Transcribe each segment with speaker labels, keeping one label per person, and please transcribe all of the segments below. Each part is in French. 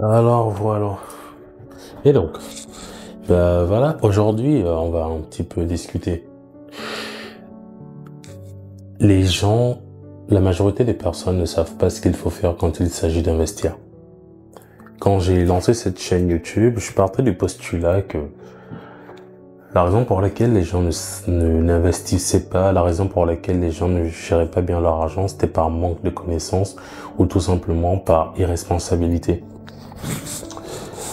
Speaker 1: Alors voilà. Et donc, voilà, aujourd'hui, on va un petit peu discuter. Les gens, la majorité des personnes ne savent pas ce qu'il faut faire quand il s'agit d'investir. Quand j'ai lancé cette chaîne YouTube, je partais du postulat que la raison pour laquelle les gens n'investissaient pas, la raison pour laquelle les gens ne géraient pas bien leur argent, c'était par manque de connaissances ou tout simplement par irresponsabilité.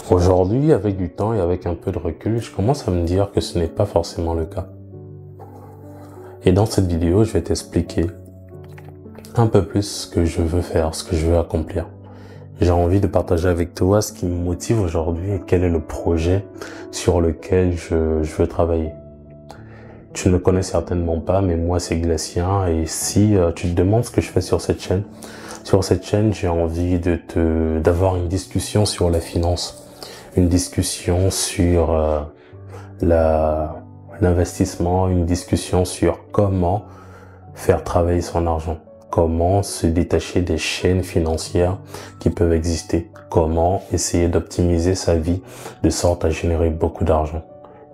Speaker 1: Aujourd'hui, avec du temps et avec un peu de recul, je commence à me dire que ce n'est pas forcément le cas. Et dans cette vidéo, je vais t'expliquer un peu plus ce que je veux faire, ce que je veux accomplir. J'ai envie de partager avec toi ce qui me motive aujourd'hui et quel est le projet sur lequel je veux travailler. Tu ne le connais certainement pas, mais moi c'est Glacien, et si tu te demandes ce que je fais sur cette chaîne, j'ai envie d'avoir une discussion sur la finance, une discussion sur l'investissement, une discussion sur comment faire travailler son argent, comment se détacher des chaînes financières qui peuvent exister, comment essayer d'optimiser sa vie de sorte à générer beaucoup d'argent.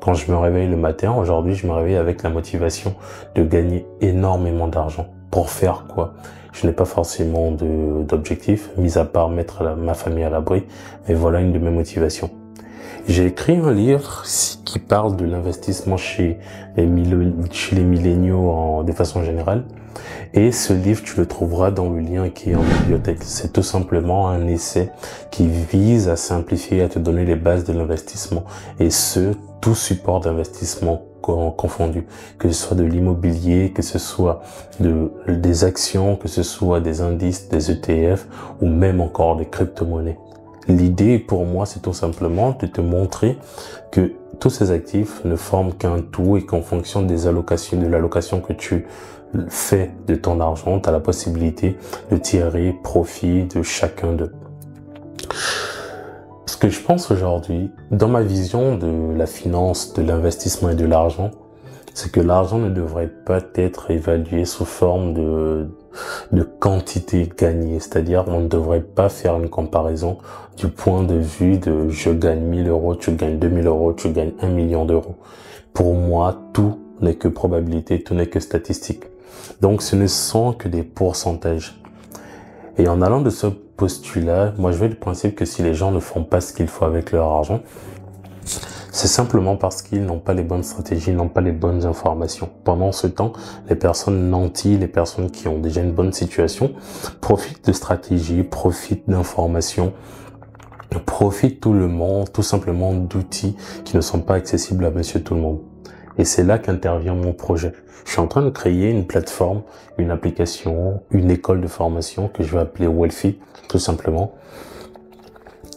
Speaker 1: Quand je me réveille le matin, aujourd'hui, je me réveille avec la motivation de gagner énormément d'argent. Pour faire quoi? Je n'ai pas forcément d'objectif, mis à part mettre ma famille à l'abri, mais voilà une de mes motivations. J'ai écrit un livre qui parle de l'investissement chez les milléniaux de façon générale. Et ce livre, tu le trouveras dans le lien qui est en bibliothèque. C'est tout simplement un essai qui vise à simplifier, à te donner les bases de l'investissement. Et tout support d'investissement confondu. Que ce soit de l'immobilier, que ce soit des actions, que ce soit des indices, des ETF ou même encore des crypto-monnaies. L'idée pour moi, c'est tout simplement de te montrer que tous ces actifs ne forment qu'un tout et qu'en fonction des allocations, de l'allocation que tu fais de ton argent, tu as la possibilité de tirer profit de chacun d'eux. Ce que je pense aujourd'hui, dans ma vision de la finance, de l'investissement et de l'argent, c'est que l'argent ne devrait pas être évalué sous forme de quantité gagnée. C'est-à-dire, on ne devrait pas faire une comparaison du point de vue de je gagne 1000 euros, tu gagnes 2000 euros, tu gagnes 1 million d'euros. Pour moi, tout n'est que probabilité, tout n'est que statistique. Donc, ce ne sont que des pourcentages. Et en allant de ce postulat, moi, je vais du principe que si les gens ne font pas ce qu'il faut avec leur argent, c'est simplement parce qu'ils n'ont pas les bonnes stratégies, n'ont pas les bonnes informations. Pendant ce temps, les personnes nantis, les personnes qui ont déjà une bonne situation, profitent de stratégies, profitent d'informations, profitent tout simplement d'outils qui ne sont pas accessibles à monsieur tout le monde. Et c'est là qu'intervient mon projet. Je suis en train de créer une plateforme, une application, une école de formation que je vais appeler Wealthy, tout simplement,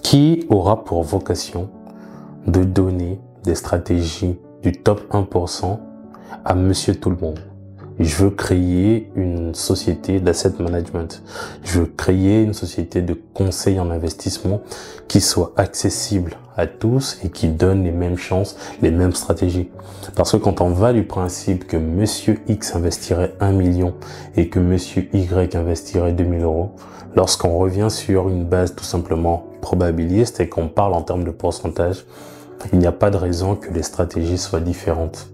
Speaker 1: qui aura pour vocation de donner des stratégies du top 1% à monsieur tout le monde. Je veux créer une société d'asset management. Je veux créer une société de conseil en investissement qui soit accessible à tous et qui donne les mêmes chances, les mêmes stratégies. Parce que quand on va du principe que monsieur X investirait 1 million et que monsieur Y investirait 2000 euros, lorsqu'on revient sur une base tout simplement probabiliste et qu'on parle en termes de pourcentage, il n'y a pas de raison que les stratégies soient différentes.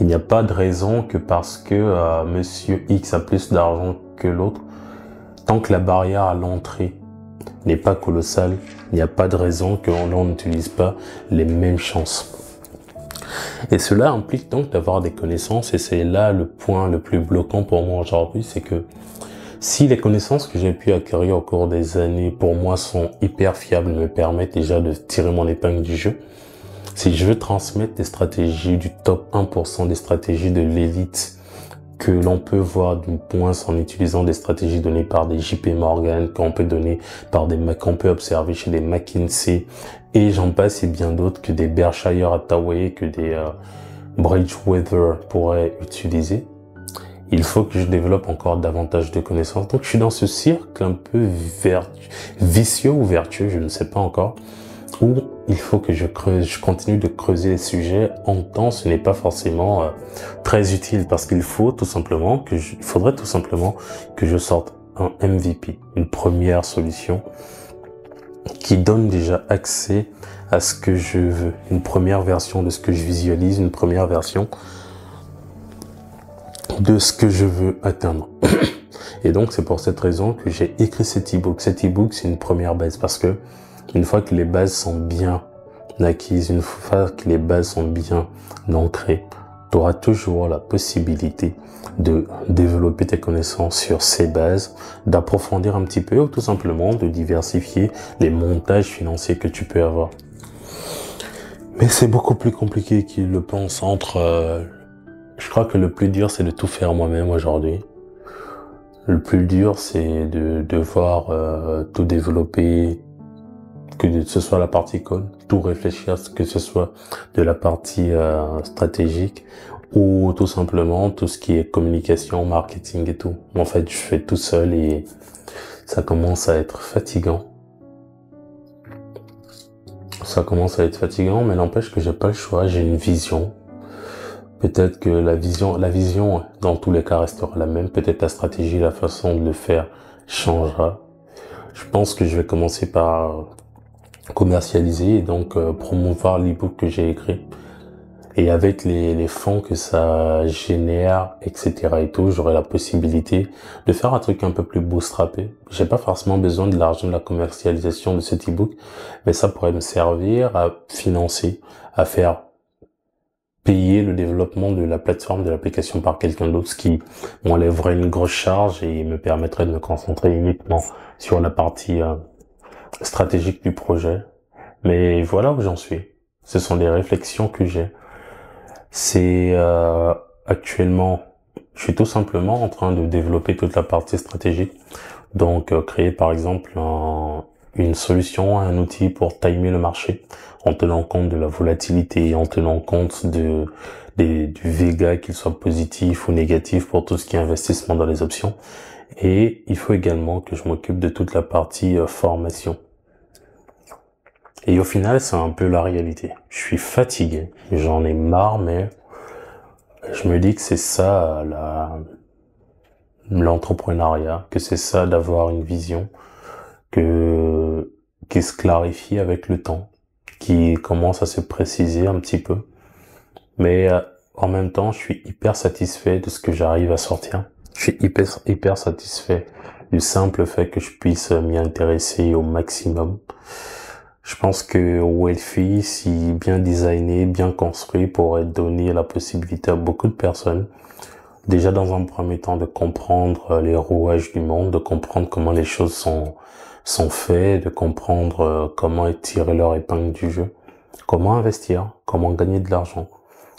Speaker 1: Il n'y a pas de raison que parce que monsieur X a plus d'argent que l'autre, tant que la barrière à l'entrée n'est pas colossale, il n'y a pas de raison que l'on n'utilise pas les mêmes chances. Et cela implique donc d'avoir des connaissances, et c'est là le point le plus bloquant pour moi aujourd'hui, c'est que si les connaissances que j'ai pu acquérir au cours des années, pour moi, sont hyper fiables, me permettent déjà de tirer mon épingle du jeu, si je veux transmettre des stratégies du top 1%, des stratégies de l'élite que l'on peut voir d'une pointe en utilisant des stratégies données par des JP Morgan, qu'on peut observer chez des McKinsey, et j'en passe et bien d'autres que des Berkshire Hathaway, que des Bridgewater pourraient utiliser. Il faut que je développe encore davantage de connaissances. Donc je suis dans ce cercle un peu vicieux ou vertueux, je ne sais pas encore, où il faut que je continue de creuser les sujets. En temps, ce n'est pas forcément très utile parce qu'il faudrait tout simplement que je sorte un MVP, une première solution qui donne déjà accès à ce que je veux. Une première version de ce que je visualise, une première version de ce que je veux atteindre. Et donc, c'est pour cette raison que j'ai écrit cet e-book. Cet e-book, c'est une première base parce que une fois que les bases sont bien acquises, une fois que les bases sont bien ancrées, tu auras toujours la possibilité de développer tes connaissances sur ces bases, d'approfondir un petit peu ou tout simplement de diversifier les montages financiers que tu peux avoir. Mais c'est beaucoup plus compliqué qu'ils le pensent je crois que le plus dur, c'est de tout faire moi-même aujourd'hui. Le plus dur, c'est de devoir tout développer, que ce soit la partie code, tout réfléchir, que ce soit de la partie stratégique ou tout simplement tout ce qui est communication, marketing et tout. En fait, je fais tout seul et ça commence à être fatigant. Mais n'empêche que j'ai pas le choix, j'ai une vision. Peut-être que la vision, dans tous les cas, restera la même. Peut-être la stratégie, la façon de le faire changera. Je pense que je vais commencer par commercialiser et donc promouvoir l'e-book que j'ai écrit. Et avec les fonds que ça génère, etc. et tout, j'aurai la possibilité de faire un truc un peu plus bootstrappé. J'ai pas forcément besoin de l'argent de la commercialisation de cet e-book, mais ça pourrait me servir à financer, à faire payer le développement de la plateforme, de l'application par quelqu'un d'autre, ce qui m'enlèverait une grosse charge et me permettrait de me concentrer uniquement sur la partie stratégique du projet. Mais voilà où j'en suis. Ce sont des réflexions que j'ai. C'est actuellement, je suis tout simplement en train de développer toute la partie stratégique. Donc créer par exemple une solution, un outil pour timer le marché en tenant compte de la volatilité, en tenant compte du Vega, qu'il soit positif ou négatif pour tout ce qui est investissement dans les options. Et il faut également que je m'occupe de toute la partie formation. Et au final, c'est un peu la réalité. Je suis fatigué, j'en ai marre, mais je me dis que c'est ça l'entrepreneuriat, que c'est ça d'avoir une vision qui se clarifie avec le temps, qui commence à se préciser un petit peu. Mais en même temps, je suis hyper satisfait de ce que j'arrive à sortir. Je suis hyper satisfait du simple fait que je puisse m'y intéresser au maximum. Je pense que Wealthy, si bien designé, bien construit, pourrait donner la possibilité à beaucoup de personnes, déjà dans un premier temps, de comprendre les rouages du monde, de comprendre comment les choses sont faites, de comprendre comment tirer leur épingle du jeu, comment investir, comment gagner de l'argent,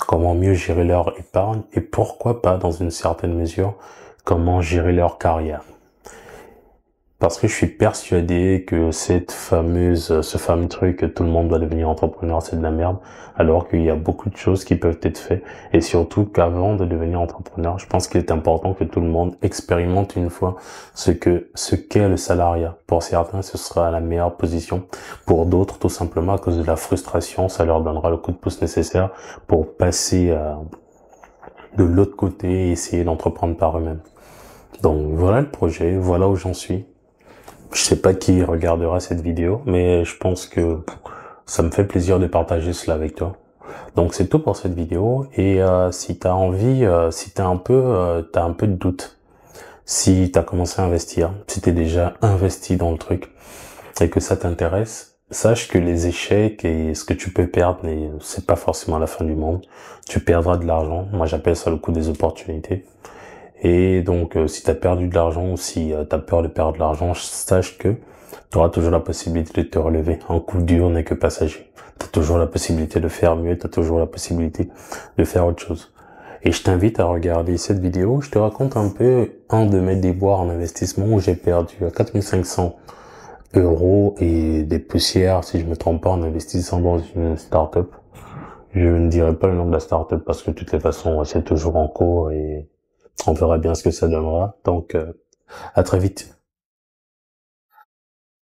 Speaker 1: comment mieux gérer leur épargne et pourquoi pas, dans une certaine mesure, comment gérer leur carrière. Parce que je suis persuadé que ce fameux truc que tout le monde doit devenir entrepreneur, c'est de la merde, alors qu'il y a beaucoup de choses qui peuvent être faites. Et surtout qu'avant de devenir entrepreneur, je pense qu'il est important que tout le monde expérimente une fois ce qu'est le salariat. Pour certains, ce sera la meilleure position. Pour d'autres, tout simplement à cause de la frustration, ça leur donnera le coup de pouce nécessaire pour passer de l'autre côté et essayer d'entreprendre par eux-mêmes. Donc voilà le projet, voilà où j'en suis. Je sais pas qui regardera cette vidéo, mais je pense que ça me fait plaisir de partager cela avec toi. Donc c'est tout pour cette vidéo. Et si t'as envie, si t'as un peu de doute, si t'as commencé à investir, si t'es déjà investi dans le truc et que ça t'intéresse, sache que les échecs et ce que tu peux perdre, c'est pas forcément la fin du monde. Tu perdras de l'argent. Moi j'appelle ça le coût des opportunités. Et donc, si tu as perdu de l'argent ou si tu as peur de perdre de l'argent, sache que tu auras toujours la possibilité de te relever. Un coup dur n'est que passager. Tu as toujours la possibilité de faire mieux, tu as toujours la possibilité de faire autre chose. Et je t'invite à regarder cette vidéo. Je te raconte un peu un de mes déboires en investissement où j'ai perdu 4500 € et des poussières, si je me trompe pas, en investissant dans une start-up. Je ne dirai pas le nom de la start-up parce que de toutes les façons, c'est toujours en cours et on verra bien ce que ça donnera. Donc, à très vite.